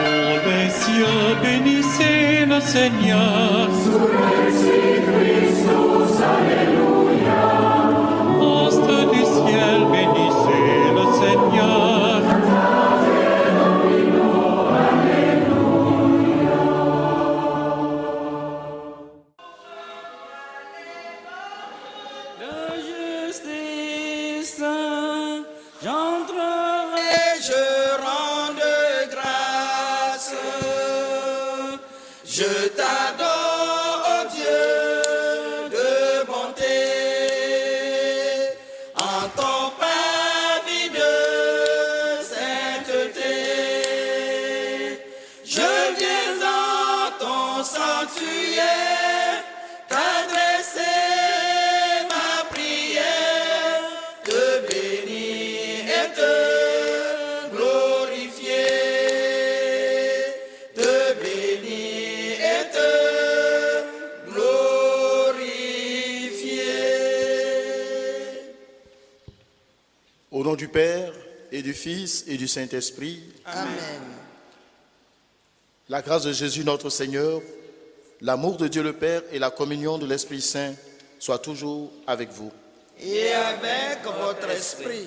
Dans les cieux, bénissez le Seigneur. Sous les cieux, Christus, Alléluia. Astres du ciel, bénissez le Seigneur. De justice, j'entrerai, je rends de grâce. Je t'adore, oh Dieu de bonté, en ton pavis de sainteté. Je viens en ton sanctuaire, t'adresser ma prière, te bénir et te glorifier, te bénir et te glorifier. Au nom du Père et du Fils et du Saint-Esprit, Amen. la grâce de Jésus notre Seigneur, l'amour de Dieu le Père et la communion de l'Esprit Saint soient toujours avec vous. Et avec votre esprit.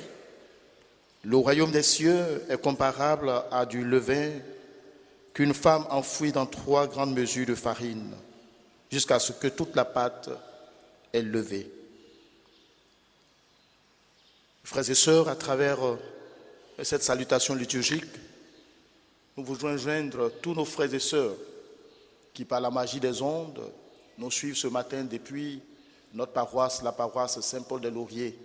Le royaume des cieux est comparable à du levain qu'une femme enfouit dans 3 grandes mesures de farine jusqu'à ce que toute la pâte est levée. Frères et sœurs, à travers cette salutation liturgique, nous voudrons joindre tous nos frères et sœurs qui, par la magie des ondes, nous suivent ce matin depuis notre paroisse, la paroisse Saint-Paul-des-Lauriers.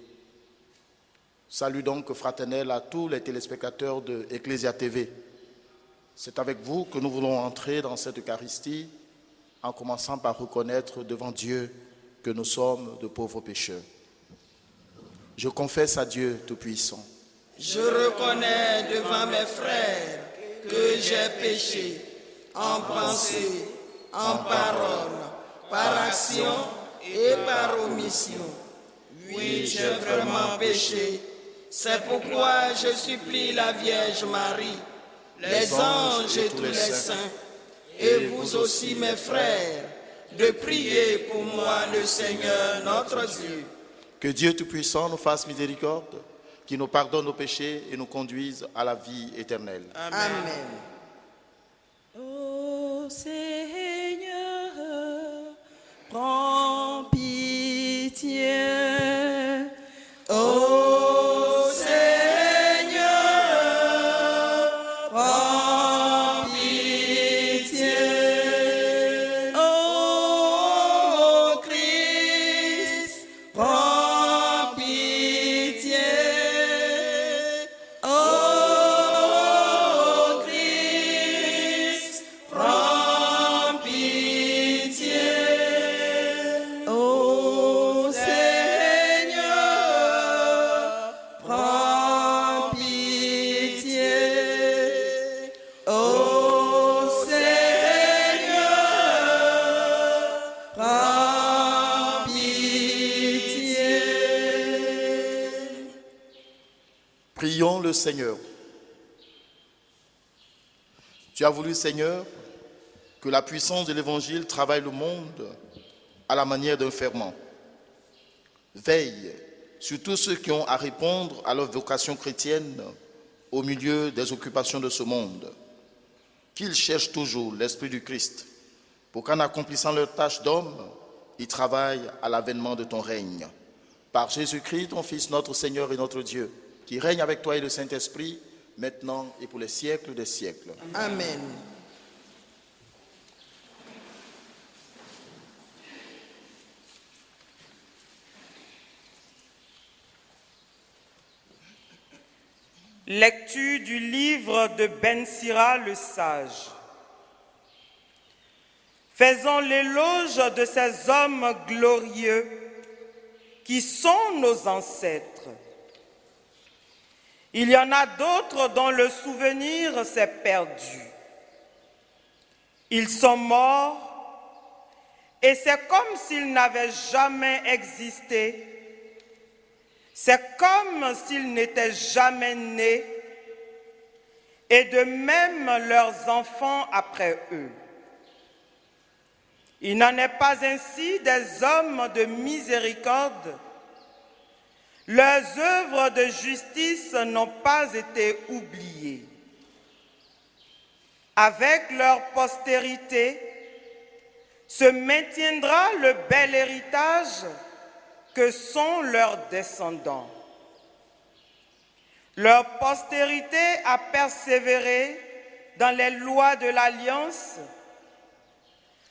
Salut donc fraternel à tous les téléspectateurs de Ecclesia TV. C'est avec vous que nous voulons entrer dans cette Eucharistie en commençant par reconnaître devant Dieu que nous sommes de pauvres pécheurs. Je confesse à Dieu Tout-Puissant. Je reconnais devant mes frères que j'ai péché en pensée, en parole, par action et par omission. Oui, j'ai vraiment péché. C'est pourquoi je supplie la Vierge Marie, les anges et tous les saints, et vous aussi mes frères, de prier pour moi le Seigneur notre Dieu. Que Dieu Tout-Puissant nous fasse miséricorde, qu'il nous pardonne nos péchés et nous conduise à la vie éternelle. Amen. Ô Seigneur, prends pitié. Ô Seigneur, prends pitié. Ô Christ, prends pitié. Ô Christ, prends pitié. Ô Seigneur, prends pitié. Ô Seigneur, prends pitié. Prions le Seigneur. Tu as voulu, Seigneur, que la puissance de l'Évangile travaille le monde à la manière d'un ferment. Veille sur tous ceux qui ont à répondre à leur vocation chrétienne au milieu des occupations de ce monde. Qu'ils cherchent toujours l'Esprit du Christ pour qu'en accomplissant leur tâche d'homme, ils travaillent à l'avènement de ton règne. Par Jésus-Christ, ton Fils, notre Seigneur et notre Dieu, qui règne avec toi et le Saint-Esprit, maintenant et pour les siècles des siècles. Amen. Lecture du livre de Ben Sira le sage. Faisons l'éloge de ces hommes glorieux qui sont nos ancêtres. Il y en a d'autres dont le souvenir s'est perdu. Ils sont morts et c'est comme s'ils n'avaient jamais existé. C'est comme s'ils n'étaient jamais nés et de même leurs enfants après eux. Il n'en est pas ainsi des hommes de miséricorde. Leurs œuvres de justice n'ont pas été oubliées. Avec leur postérité se maintiendra le bel héritage que sont leurs descendants. Leur postérité a persévéré dans les lois de l'Alliance.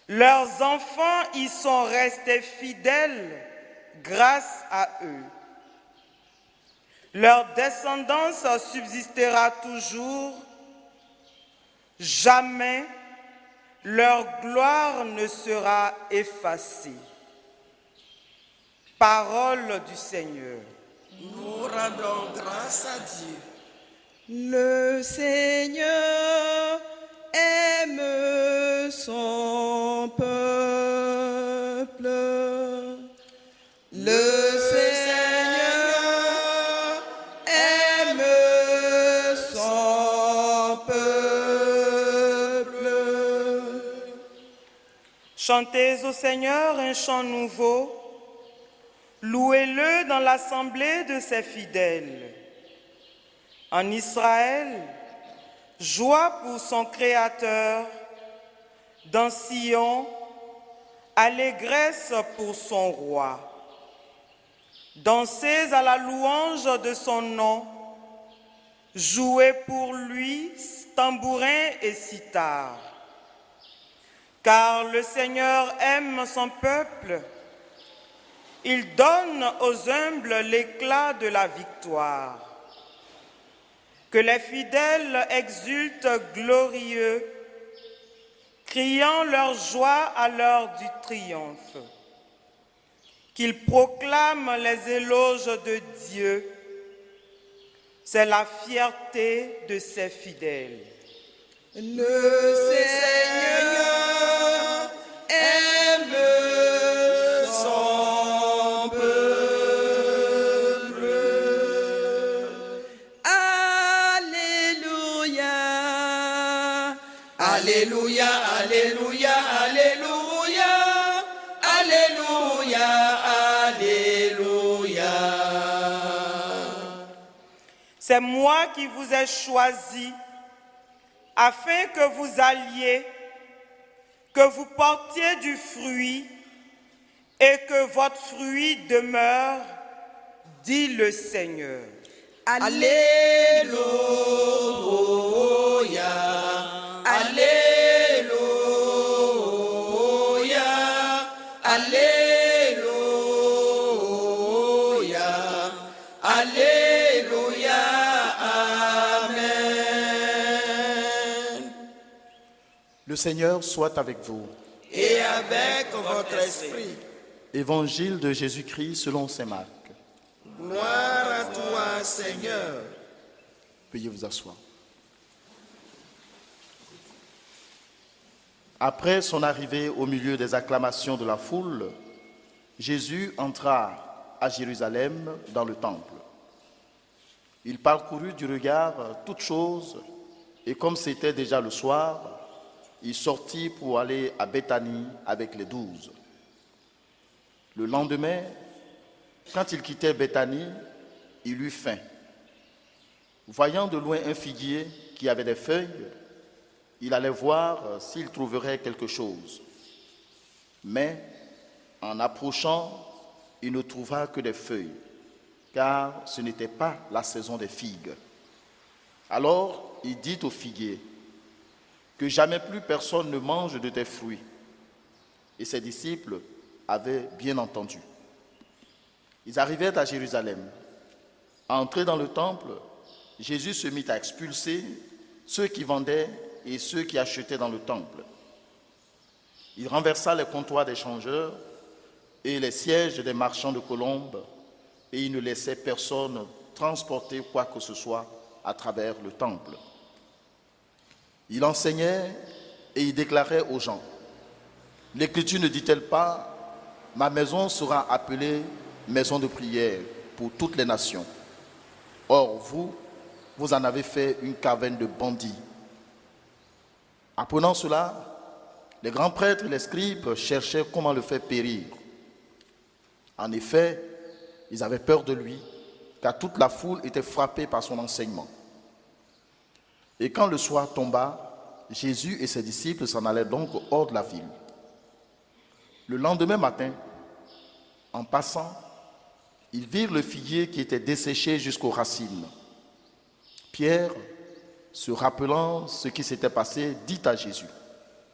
Leurs enfants y sont restés fidèles grâce à eux. Leur descendance subsistera toujours. Jamais leur gloire ne sera effacée. Parole du Seigneur. Nous rendons grâce à Dieu. Le Seigneur aime son peuple. Le Seigneur aime son peuple. Chantez au Seigneur un chant nouveau. Louez-le dans l'assemblée de ses fidèles. En Israël, joie pour son Créateur. Dans Sion, allégresse pour son roi. Dansez à la louange de son nom. Jouez pour lui tambourin et cithare. Car le Seigneur aime son peuple. Il donne aux humbles l'éclat de la victoire. Que les fidèles exultent glorieux, criant leur joie à l'heure du triomphe. Qu'ils proclament les éloges de Dieu. C'est la fierté de ses fidèles. Le Seigneur aime son peuple. Alléluia. Alléluia, alléluia, alléluia, alléluia, alléluia. C'est moi qui vous ai choisi afin que vous alliez, que vous portiez du fruit et que votre fruit demeure, dit le Seigneur. Alléluia, alléluia, alléluia, alléluia, amen. Le Seigneur soit avec vous. Et avec votre esprit. Évangile de Jésus-Christ selon saint Marc. Gloire à toi, Seigneur. Veuillez vous asseoir. Après son arrivée au milieu des acclamations de la foule, Jésus entra à Jérusalem dans le temple. Il parcourut du regard toutes choses et comme c'était déjà le soir, il sortit pour aller à Béthanie avec les 12. Le lendemain, quand il quittait Béthanie, il eut faim. Voyant de loin un figuier qui avait des feuilles, il allait voir s'il trouverait quelque chose. Mais, en approchant, il ne trouva que des feuilles, car ce n'était pas la saison des figues. Alors, il dit au figuier, « Que jamais plus personne ne mange de tes fruits. » Et ses disciples avaient bien entendu. Ils arrivèrent à Jérusalem. Entrés dans le temple, Jésus se mit à expulser ceux qui vendaient et ceux qui achetaient dans le temple. Il renversa les comptoirs des changeurs et les sièges des marchands de colombes, et il ne laissait personne transporter quoi que ce soit à travers le temple. Il enseignait et il déclarait aux gens, « L'Écriture ne dit-elle pas, ma maison sera appelée maison de prière pour toutes les nations. Or, vous vous en avez fait une caverne de bandits. Apprenant cela, les grands prêtres et les scribes cherchaient comment le faire périr. En effet, ils avaient peur de lui, car toute la foule était frappée par son enseignement. Et quand le soir tomba, Jésus et ses disciples s'en allaient donc hors de la ville. Le lendemain matin, en passant, ils virent le figuier qui était desséché jusqu'aux racines. Pierre, se rappelant ce qui s'était passé, dit à Jésus: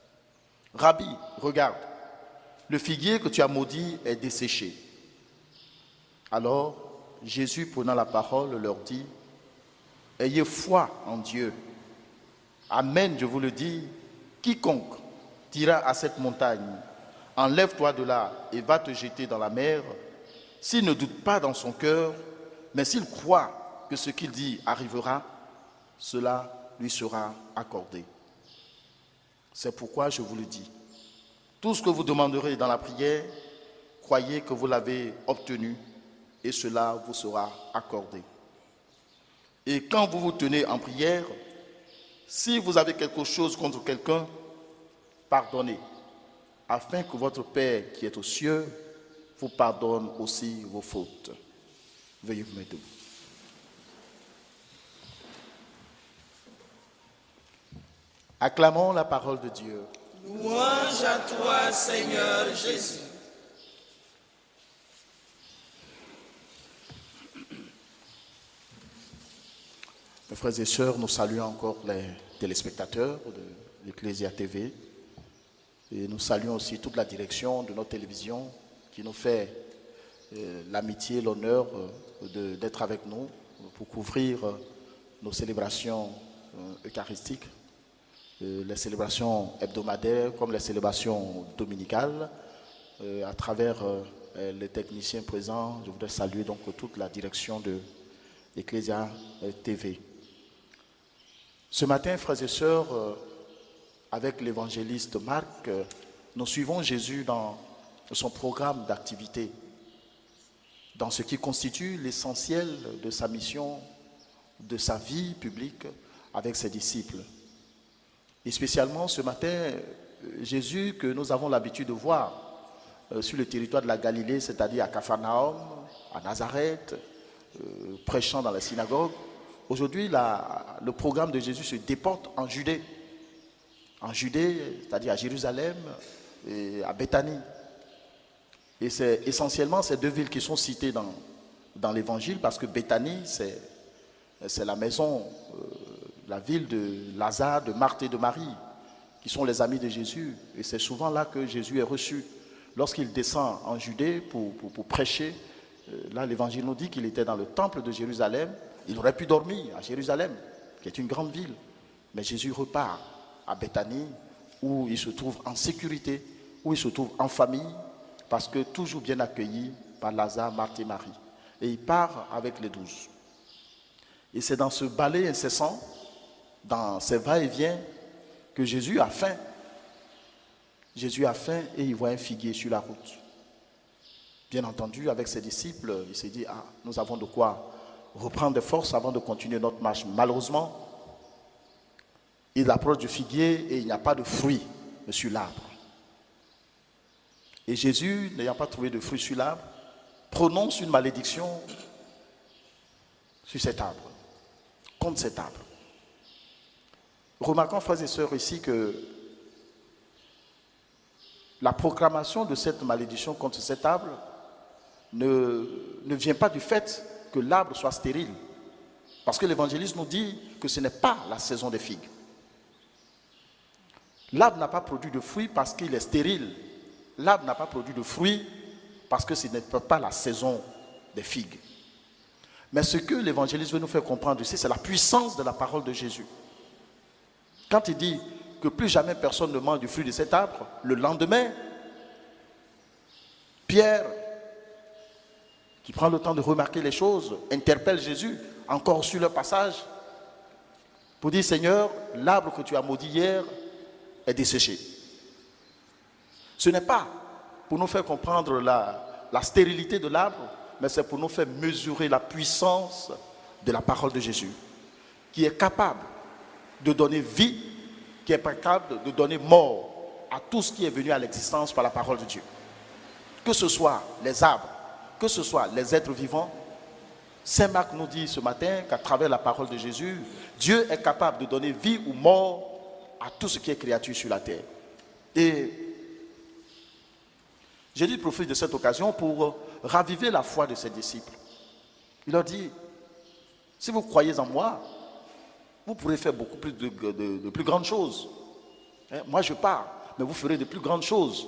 « Rabbi, regarde, le figuier que tu as maudit est desséché. » Alors, Jésus, prenant la parole, leur dit: « Ayez foi en Dieu. Amen, je vous le dis, quiconque dira à cette montagne: enlève-toi de là et va te jeter dans la mer, s'il ne doute pas dans son cœur, mais s'il croit que ce qu'il dit arrivera, cela lui sera accordé. C'est pourquoi je vous le dis. Tout ce que vous demanderez dans la prière, croyez que vous l'avez obtenu et cela vous sera accordé. Et quand vous vous tenez en prière, si vous avez quelque chose contre quelqu'un, pardonnez, afin que votre Père qui est aux cieux vous pardonne aussi vos fautes. Veuillez vous mettre debout. Acclamons la parole de Dieu. Louange à toi, Seigneur Jésus. Mes frères et sœurs, nous saluons encore les téléspectateurs de l'Ecclésia TV et nous saluons aussi toute la direction de notre télévision qui nous fait l'amitié, l'honneur d'être avec nous pour couvrir nos célébrations eucharistiques, les célébrations hebdomadaires comme les célébrations dominicales. À travers les techniciens présents, je voudrais saluer donc toute la direction de l'Ecclésia TV. Ce matin, frères et sœurs, avec l'évangéliste Marc, nous suivons Jésus dans son programme d'activité, dans ce qui constitue l'essentiel de sa mission, de sa vie publique avec ses disciples. Et spécialement ce matin, Jésus que nous avons l'habitude de voir sur le territoire de la Galilée, c'est-à-dire à Capharnaüm, à Nazareth, prêchant dans la synagogue. Aujourd'hui, le programme de Jésus se déporte en Judée. En Judée, c'est-à-dire à Jérusalem et à Béthanie. Et c'est essentiellement ces deux villes qui sont citées dans l'évangile, parce que Béthanie, c'est la maison, la ville de Lazare, de Marthe et de Marie, qui sont les amis de Jésus. Et c'est souvent là que Jésus est reçu. Lorsqu'il descend en Judée pour prêcher, là l'évangile nous dit qu'il était dans le temple de Jérusalem. Il aurait pu dormir à Jérusalem, qui est une grande ville. Mais Jésus repart à Béthanie, où il se trouve en sécurité, où il se trouve en famille, parce que toujours bien accueilli par Lazare, Marthe et Marie. Et il part avec les 12. Et c'est dans ce balai incessant, dans ces va-et-vient, que Jésus a faim. Jésus a faim et il voit un figuier sur la route. Bien entendu, avec ses disciples, il s'est dit, nous avons de quoi reprendre des forces avant de continuer notre marche. Malheureusement, il approche du figuier et il n'y a pas de fruits sur l'arbre. Et Jésus, n'ayant pas trouvé de fruits sur l'arbre, prononce une malédiction sur cet arbre, contre cet arbre. Remarquons, frères et sœurs, ici que la proclamation de cette malédiction contre cet arbre ne vient pas du fait que l'arbre soit stérile. Parce que l'évangéliste nous dit que ce n'est pas la saison des figues. L'arbre n'a pas produit de fruits parce qu'il est stérile. L'arbre n'a pas produit de fruits parce que ce n'est pas la saison des figues. Mais ce que l'évangéliste veut nous faire comprendre ici, c'est la puissance de la parole de Jésus. Quand il dit que plus jamais personne ne mange du fruit de cet arbre, le lendemain, Pierre, qui prend le temps de remarquer les choses, interpelle Jésus, encore sur le passage, pour dire, Seigneur, l'arbre que tu as maudit hier est desséché. Ce n'est pas pour nous faire comprendre la stérilité de l'arbre, mais c'est pour nous faire mesurer la puissance de la parole de Jésus. qui est capable de donner vie, qui est capable de donner mort à tout ce qui est venu à l'existence par la parole de Dieu. Que ce soit les arbres, que ce soit les êtres vivants, Saint Marc nous dit ce matin qu'à travers la parole de Jésus, Dieu est capable de donner vie ou mort à tout ce qui est créature sur la terre. Et Jésus profite de cette occasion pour raviver la foi de ses disciples. Il leur dit, si vous croyez en moi, vous pourrez faire beaucoup plus de plus grandes choses. Moi je pars, mais vous ferez de plus grandes choses.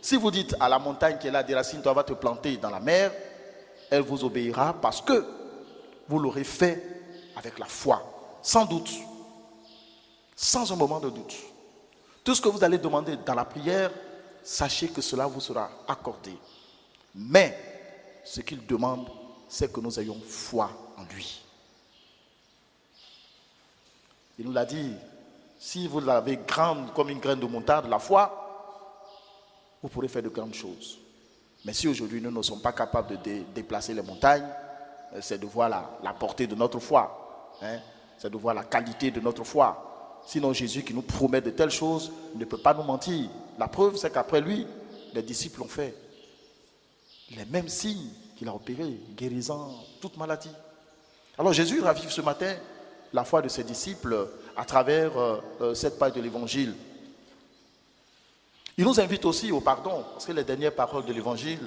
Si vous dites à la montagne qui est là, déracine-toi, va te planter dans la mer, elle vous obéira parce que vous l'aurez fait avec la foi, sans doute, sans un moment de doute. Tout ce que vous allez demander dans la prière, sachez que cela vous sera accordé. Mais ce qu'il demande, c'est que nous ayons foi en lui. Il nous l'a dit, si vous l'avez grande comme une graine de moutarde, la foi, vous pourrez faire de grandes choses. Mais si aujourd'hui nous ne sommes pas capables de déplacer les montagnes, c'est de voir la portée de notre foi. C'est de voir la qualité de notre foi. Sinon Jésus qui nous promet de telles choses ne peut pas nous mentir. La preuve c'est qu'après lui, les disciples ont fait les mêmes signes qu'il a opérés, guérissant toute maladie. Alors Jésus ravive ce matin la foi de ses disciples à travers cette page de l'évangile. Il nous invite aussi au pardon, parce que les dernières paroles de l'évangile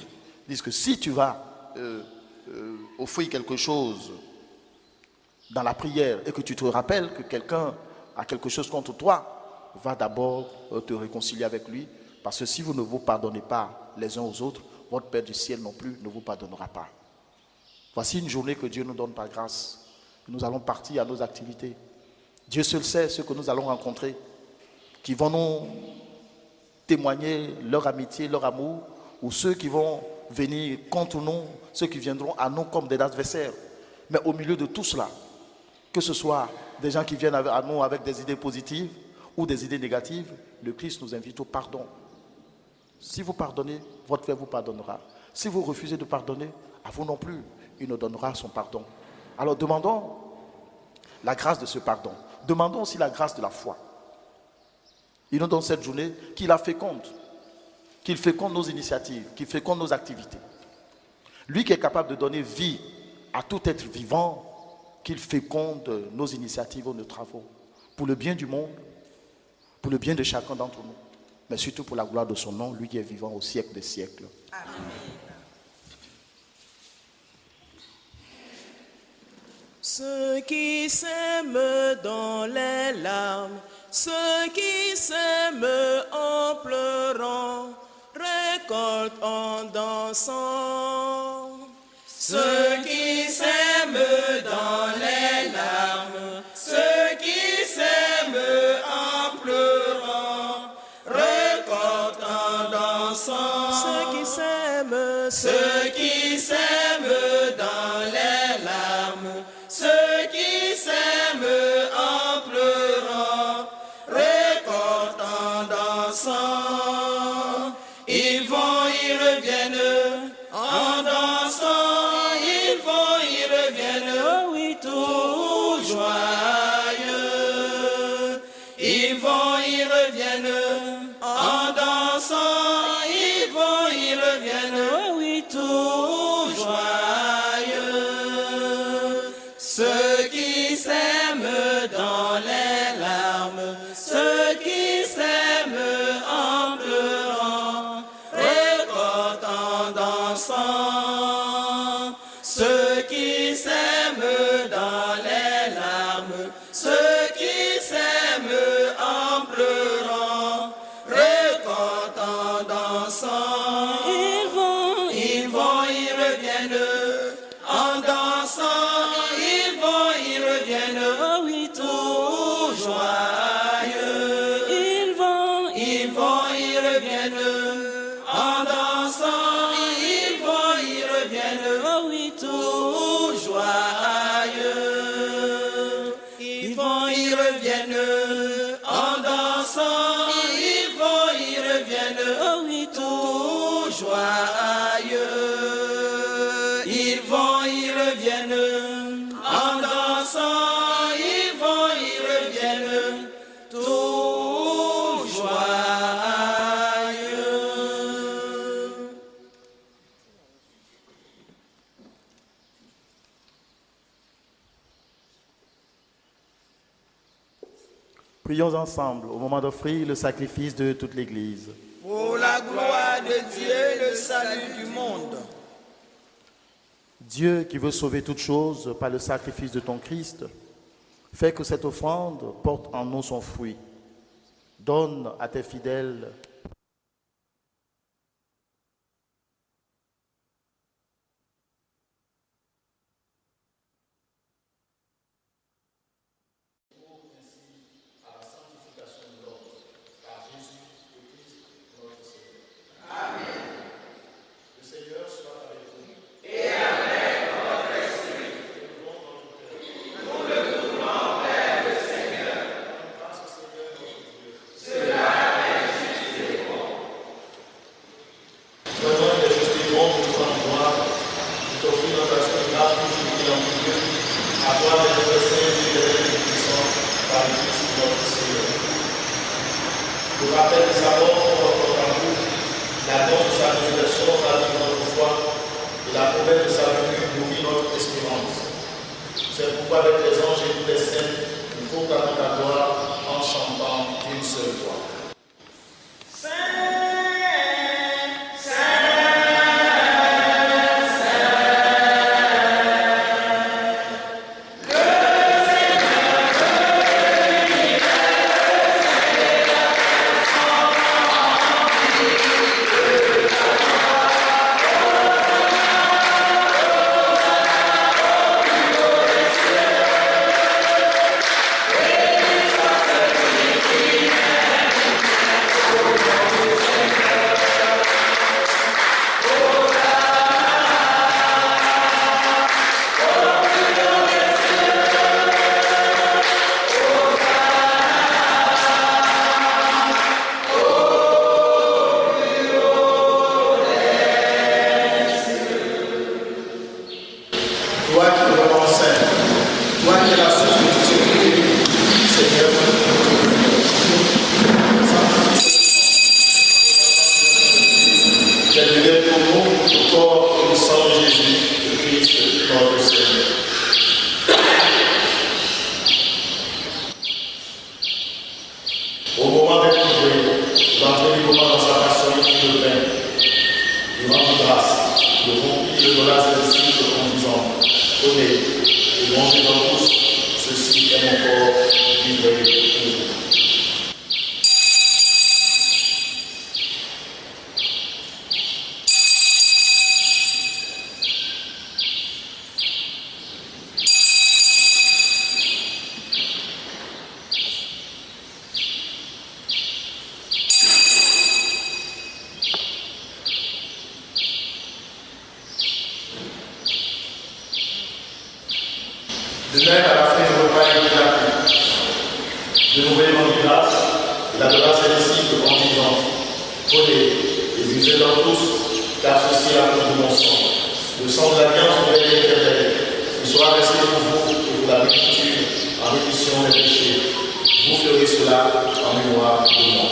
disent que si tu vas offrir quelque chose dans la prière et que tu te rappelles que quelqu'un a quelque chose contre toi, va d'abord te réconcilier avec lui, parce que si vous ne vous pardonnez pas les uns aux autres, votre Père du ciel non plus ne vous pardonnera pas. Voici une journée que Dieu nous donne par grâce. Nous allons partir à nos activités. Dieu seul sait ceux que nous allons rencontrer, qui vont nous témoigner leur amitié, leur amour, ou ceux qui vont venir contre nous, ceux qui viendront à nous comme des adversaires. Mais au milieu de tout cela, que ce soit des gens qui viennent à nous avec des idées positives ou des idées négatives, le Christ nous invite au pardon. Si vous pardonnez, votre Père vous pardonnera. Si vous refusez de pardonner, à vous non plus, il nous donnera son pardon. Alors demandons la grâce de ce pardon. Demandons aussi la grâce de la foi. Il nous donne cette journée qu'il la féconde, qu'il féconde nos initiatives, qu'il féconde nos activités. Lui qui est capable de donner vie à tout être vivant, qu'il féconde nos initiatives, nos travaux, pour le bien du monde, pour le bien de chacun d'entre nous, mais surtout pour la gloire de son nom, lui qui est vivant au siècle des siècles. Amen. Ceux qui s'aiment dans les larmes, ceux qui s'aiment en pleurant, récoltent en dansant. Ceux qui s'aiment dans les larmes, ceux qui s'aiment en pleurant, récoltent en dansant. Ceux qui s'aiment, ceux qui s'aiment dans les larmes, ceux qui s'aiment en pleurant, récoltent en dansant. Ils vont, ils reviennent en dansant. Ils vont, ils reviennent, oh oui, tout joyeux. Ils vont, ils reviennent en dansant. Ils vont, ils reviennent, oh oui, tout joyeux. Ceux qui s'aiment dans les larmes, ceux qui s'aiment en pleurant, récoltent en dansant. Ceux qui s'aiment dans les larmes, ceux qui s'aiment en pleurant, récoltent en dansant. Ils vont, ils reviennent en dansant. Ils vont, ils reviennent, oh oui, tout joyeux. Ils vont, ils reviennent en dansant. Ils vont, ils reviennent, oh oui, tout joyeux. Ils vont, ils reviennent en dansant. Ils vont, ils reviennent, oh oui, tout joyeux. Ils vont, ils reviennent en dansant. Ils Prions ensemble au moment d'offrir le sacrifice de toute l'Église. Pour la gloire de Dieu et le salut du monde. Dieu qui veut sauver toutes choses par le sacrifice de ton Christ, fais que cette offrande porte en nous son fruit. Donne à tes fidèles De même, à la fin du repas, il prit la coupe. De nouveau, il rendit grâce, il adora ses disciples en disant, prenez et buvez-en tous, car ceci est la coupe de mon sang. Le sang de l'alliance nouvelle et éternelle, qui sera versé pour vous et pour la multitude en rémission des péchés. Vous ferez cela en mémoire de moi.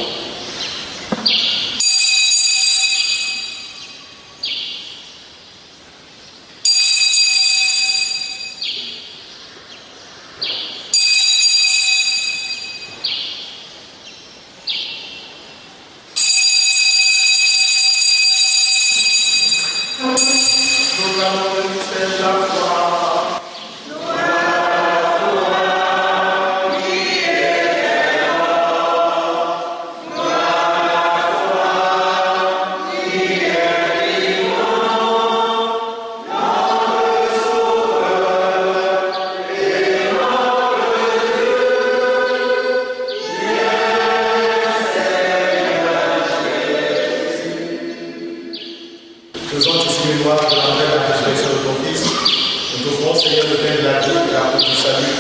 Faisons tous mémoire de la résurrection de ton Fils. Nous t'offrons, Seigneur, le pain de la vie et la coupe du salut.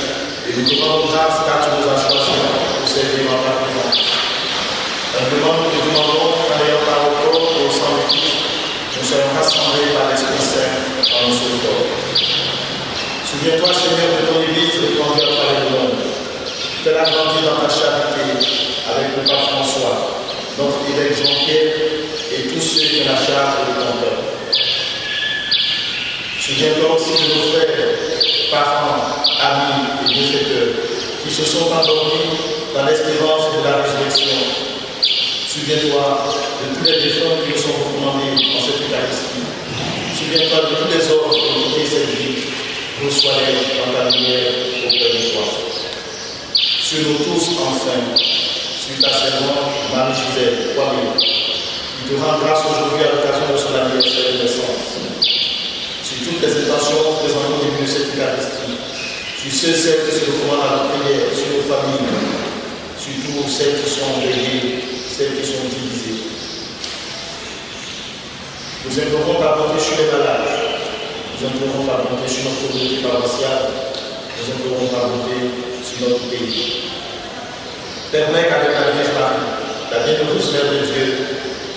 Et nous te rendons grâce car tu nous as choisis pour servir en ta présence. Simplement, nous te demandons qu'en ayant par au corps et au sang de Christ, nous soyons rassemblés par l'Esprit Saint dans un seul corps. Souviens-toi, Seigneur, de ton Église répandue à travers le monde. Fais-la grandir dans ta charité avec le pape François, notre évêque Jean-Pierre et tous ceux qui ont la charge de ton peuple. Souviens-toi aussi de nos frères, parents, amis et bienfaiteurs qui se sont endormis dans l'espérance de la résurrection. Souviens-toi de tous les défunts qui nous sont recommandés dans cette Eucharistie. Souviens-toi de tous les hommes qui ont quitté cette vie. Reçois-les dans ta lumière auprès de toi. Sur nous tous, enfin, sur ta servante Marie-Gisèle Poirier, qui te rend grâce aujourd'hui à l'occasion de son anniversaire de naissance. Sur toutes les intentions présentées au début de cette Eucharistie, sur celles qui se recommandent à la prière, sur nos familles, surtout celles qui sont endeuillées, celles qui sont divisées. Nous implorons ta bonté sur les malades, nous implorons ta bonté sur notre communauté paroissiale, nous implorons ta bonté sur notre pays. Permets qu'avec la Vierge Marie, la bienheureuse Mère de Dieu,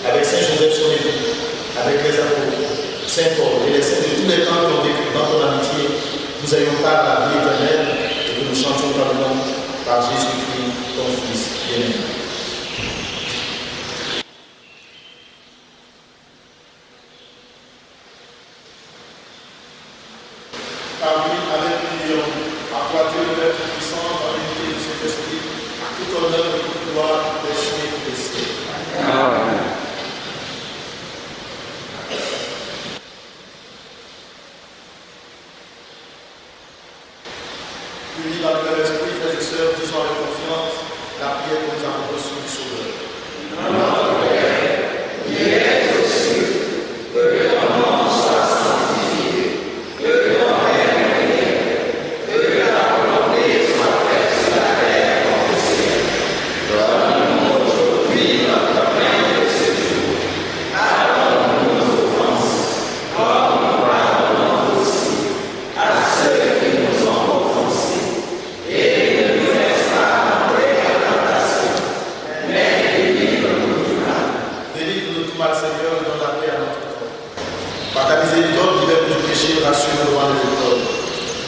avec Saint Joseph son époux, avec les apôtres, Saint Paul et les saints de tous les temps qui ont vécu dans ton amitié, nous ayons part à la vie éternelle et que nous chantions par le nom par Jésus-Christ, ton Fils bien-aimé. Parmi avec l'union, à toi Dieu le Père puissant, dans l'unité du Saint-Esprit, tout honneur et toute gloire, péché et péché. Amen. Unis dans le même esprit, frères et sœurs, disons avec confiance la prière que nous avons reçue du Sauveur. Notre Père, qui es aux cieux, que ton nom soit sanctifié, que ton règne vienne, que ta volonté soit faite sur la terre comme au ciel. Donne-nous aujourd'hui notre pain de ce jour. Pardonne-nous nos offenses, comme nous pardonnons aussi à ceux qui nous ont offensés. Et ne nous laisse pas entrer en tentation, mais délivre-nous du mal. Délivre-nous du mal, Seigneur, et donne la paix à notre corps. Par ta miséricorde, libère nos péchés, rassure devant les épreuves.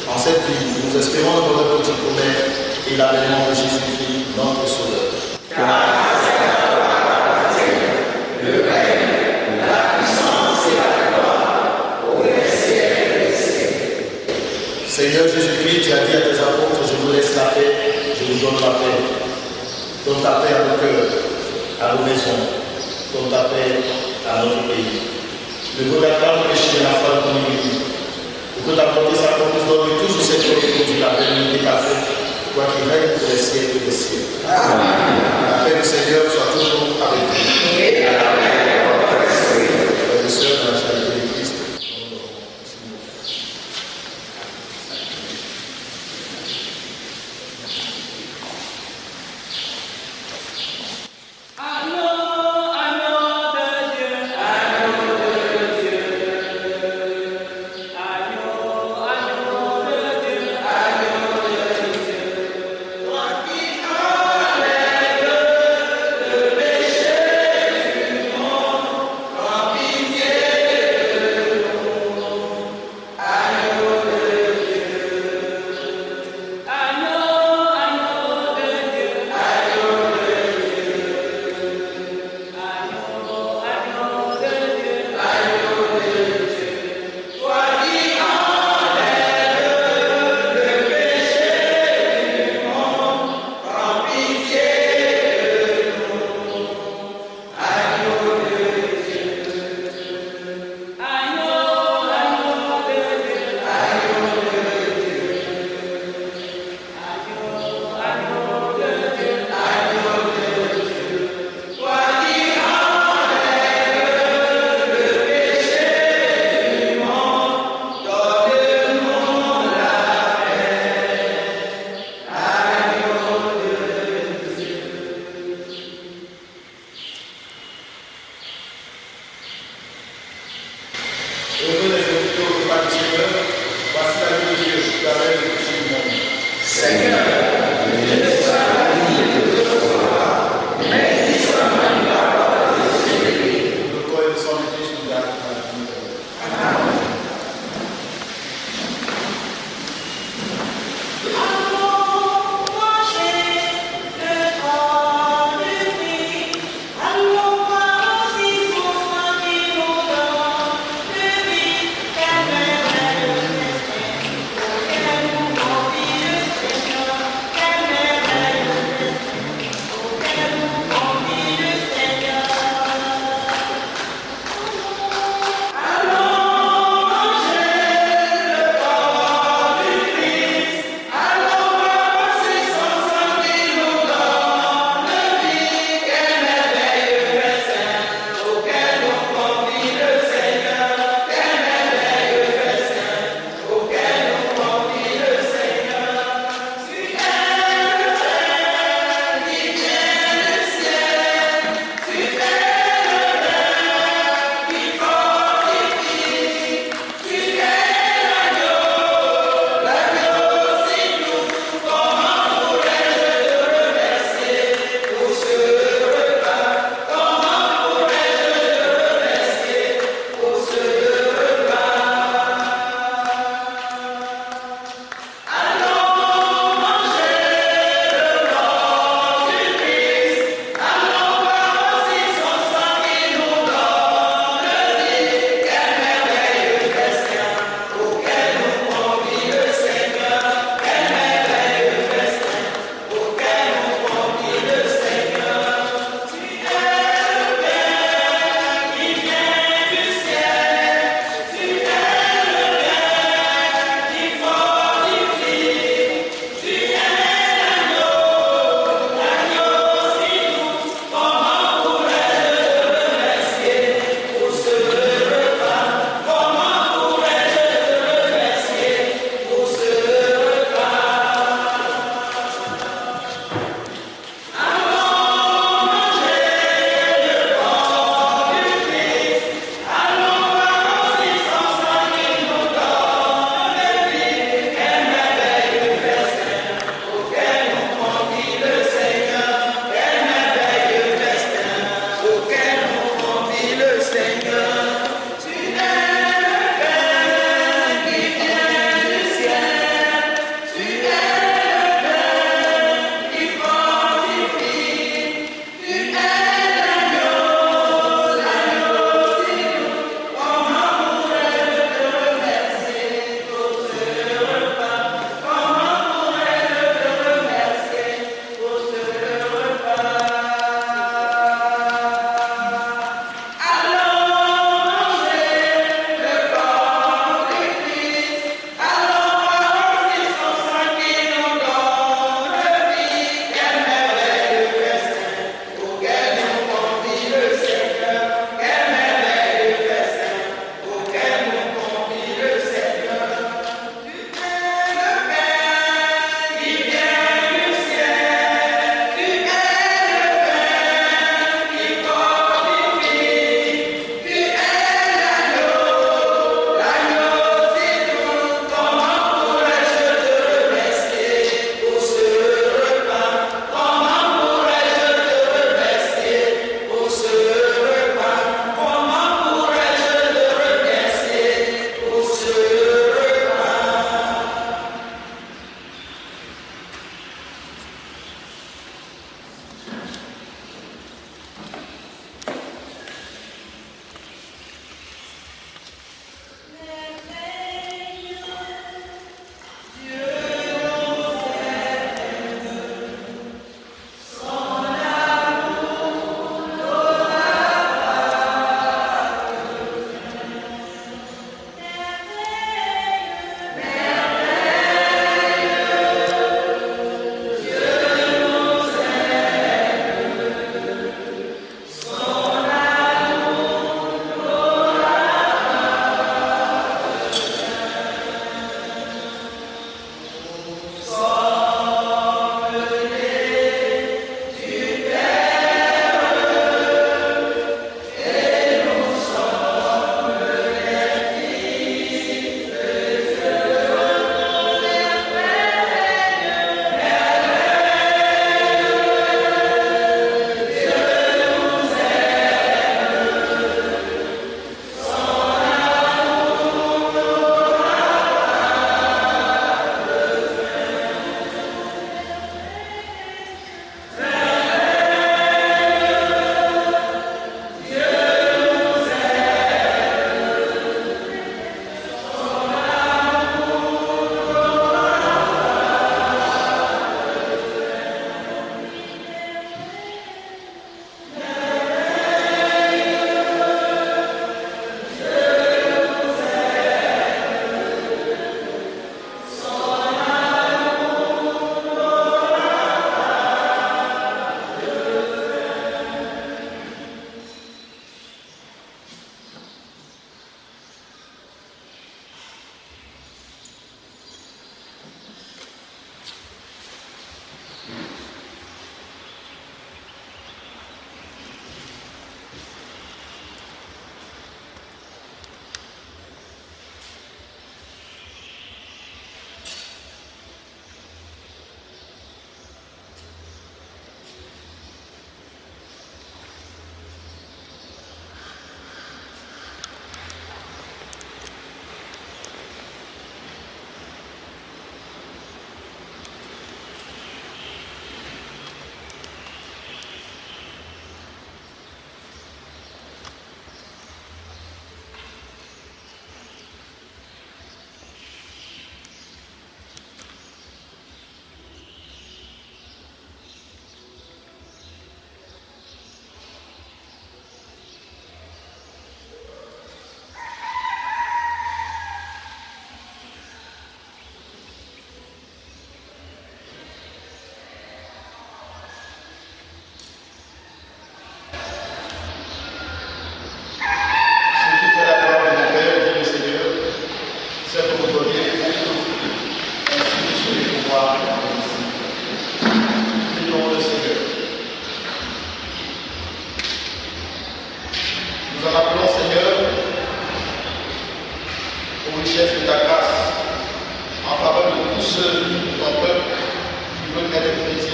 En cette vie, nous espérons le bonheur de notre promesse et l'avènement de Jésus-Christ, notre Sauveur. Car c'est à toi qu'appartient le règne, la puissance et la gloire, pour les siècles des siècles. Seigneur Jésus-Christ, tu as dit à tes apôtres, je vous laisse la paix, je vous donne la paix. Donne ta paix à nos cœurs, à nos maisons, donne ta paix à notre pays. Ne regarde pas le péché de la foi de ton Église. Pour que ta volonté s'accomplisse, donne toujours cette paix qui conduit la paix de ta fête, toi qui règnes pour les siècles des siècles. Amen. La paix du Seigneur soit toujours avec vous. Et à la paix de votre esprit. Frères et sœurs, dans la charité de Christ. Le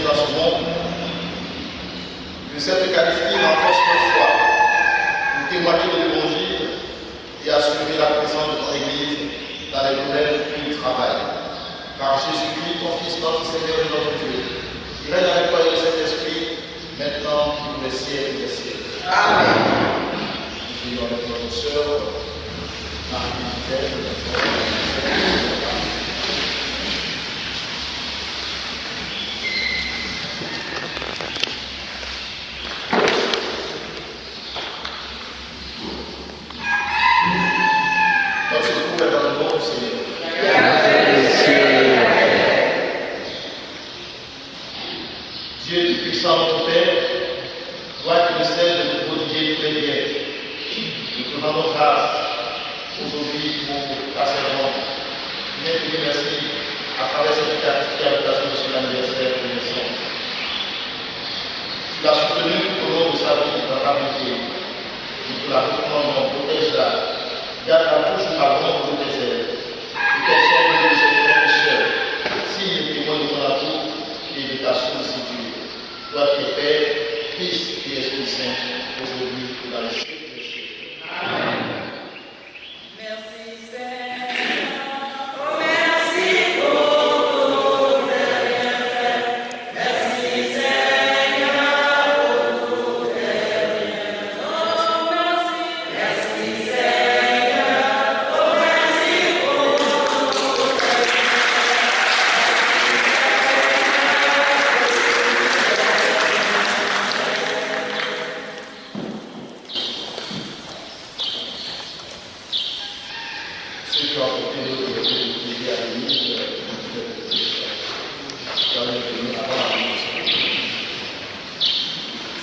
dans ce monde, que cette Eucharistie renforce notre foi pour témoigner de l'Évangile et assurer la présence de ton Église dans les domaines où il travaille. Par Jésus-Christ, ton Fils, notre Seigneur et notre Dieu, qui règne avec toi et le Saint-Esprit, maintenant et pour les siècles des siècles. Amen. Nous prions avec notre sœur, Marie-Michel, notre secours est dans le nom du Seigneur. Dieu Tout-Puissant, notre Père, toi qui ne cesses de nous prodiguer tous les biens, nous te rendons grâce aujourd'hui pour ta servante. Viens te remercier à travers cette Eucharistie à l'occasion de son anniversaire de naissance. Tu l'as soutenue tout au long de sa vie dans ta bonté. Nous te la recommandons, protège-la, garde-la toujours à l'ombre de tes ailes, et qu'elle sorte de ses frères, signe et témoin de ton amour et de ta sollicitude. Toi qui es Père, Fils et Esprit Saint, aujourd'hui et dans les siècles des siècles. Amen.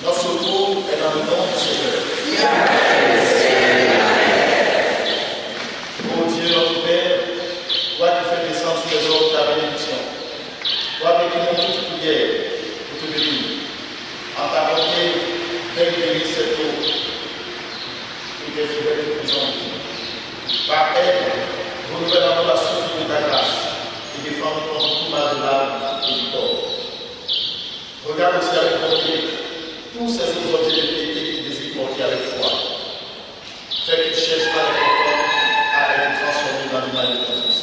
Notre secours est dans le nom du Seigneur. Ô Dieu, notre Père, toi qui fais descendre sur les hommes ta bénédiction, toi avec qui mon toute prière pour te bénir, en ta bonté, fais bénir cette eau et tes fruits de présence. Par elle, renouvelle la source de ta grâce et défends contre tout mal de l'âme et du corps. Regarde aussi avec bonté tous ces autres objets de piété qui désirent porter avec foi. Fais qu'ils cherchent pas les porteurs à être transformés dans l'image de ton Fils.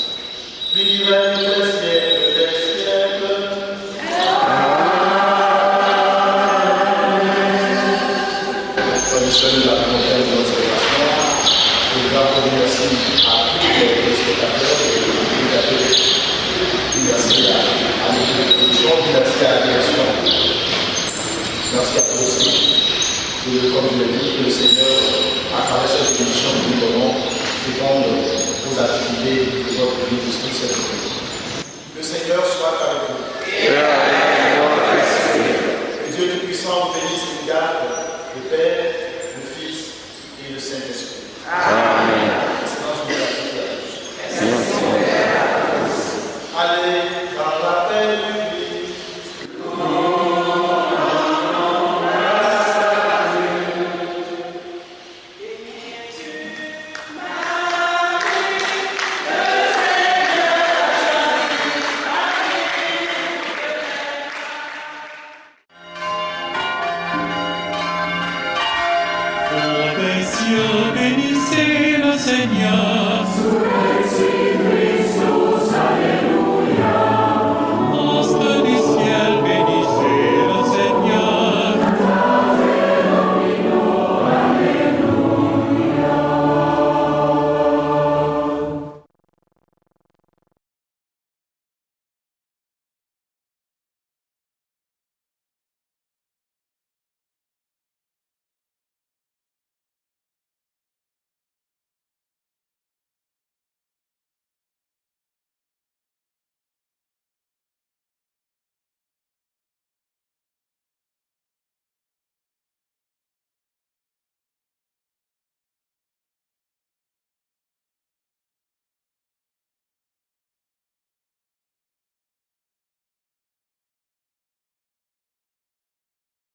Lui qui règne tous les siècles des siècles. Prenez la montagne de notre relation. Je vous remercie à tous les téléspectateurs et les communicateurs. Merci à l'émission, merci à la direction. Merci à vous aussi. Comme je l'ai dit, que le Seigneur, à travers cette émission que nous donnons, féconde vos activités de votre vie de cette journée. Le Seigneur soit avec vous. Que Dieu Tout-Puissant vous bénisse et vous garde, le Père, le Fils et le Saint-Esprit. Amen. Excellence de la vie à tous. Allez dans la paix du Christ. Ô des cieux, bénissez le Seigneur.